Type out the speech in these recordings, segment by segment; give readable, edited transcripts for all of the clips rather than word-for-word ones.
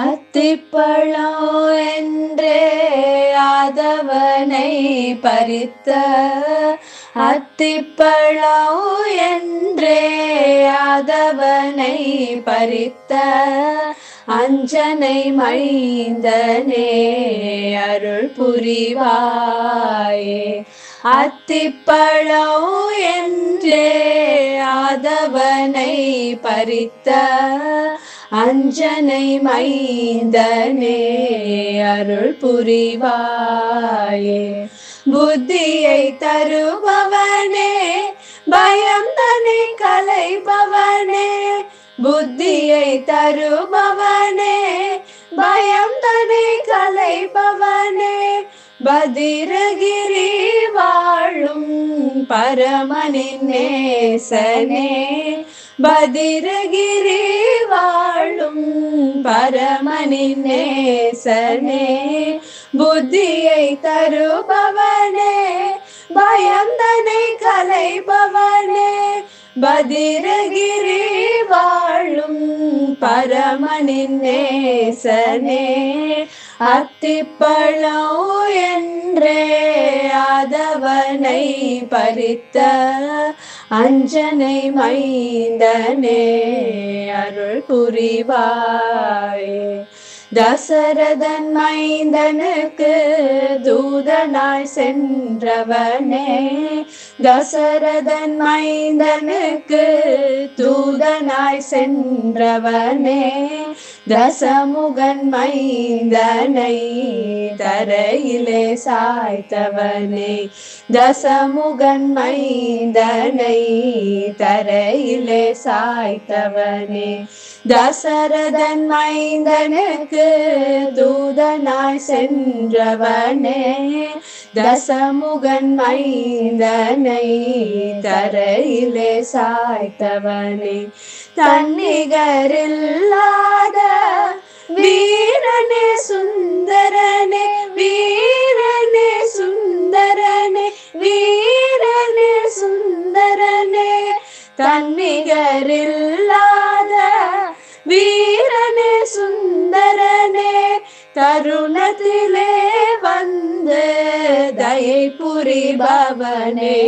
அத்திப்பழம் என்றே ஆதவனை பறித்த அத்திப்பழம் என்றே ஆதவனை பறித்த அஞ்சனை மைந்தனே அருள் புரிவாயே. அத்திப்பழம் என்றே ஆதவனை பறித்த அஞ்சனை மைந்தனே அருள் புரிவாயே. புத்தியை தருபவனே பயம் தன்னை கலைபவனே, புத்தியை தருபவனே பயம் தன்னை கலைபவனே, பதிரகிரி வாழும் பரமனின் நேசனே, பதிரகிரி வாழும் பரமனின் நேசனே, புத்தியை தருபவனே பயம் தன்னை கலைபவனே, பதிரகிரி வாழும் பரமனின் நேசனே. அத்திப்பழம் என்றே ஆதவனை பறித்த அஞ்சனை மைந்தனே அருள் புரிவாயே. தசரதன் மைந்தனுக்கு தூதனாய் சென்றவனே, தசரதன் மைந்தனுக்கு தூதனாய் சென்றவனே, தசமுகன் மைந்தனை தரையிலே சாய்த்தவனே, தசமுகன் மைந்தனை தரையிலே சாய்த்தவனே, தசரதன் மைந்தனுக்கு தூதனாய் சென்றவனே, தசமுகன் மைந்தனை தரையிலே சாய்த்தவனே, தன்னிகரில்லாத வீரனே சுந்தரனே, வீரனே சுந்தரனே, வீரனே சுந்தரனே, தன்னிகரில்லாத வீரனே சுந்தரனே, தருணத்திலே வந்து தயை புரிபவனே,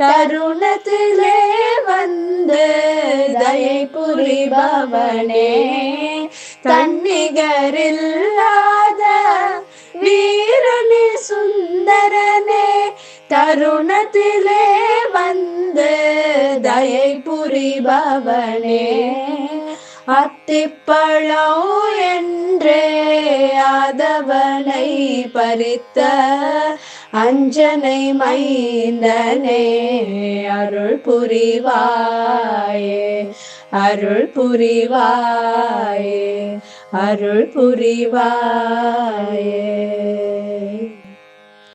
தருணத்திலே வந்து தயை புரிபவனே, தன்னிகரில்லாத வீரனே சுந்தரனே, தருணத்திலே வந்து தயை புரிபவனே. அத்திப்பழம் என்றே ஆதவனை பறித்த அஞ்சனை மைந்தனே அருள் புரிவாயே, அருள் புரிவாயே, அருள் புரிவாயே.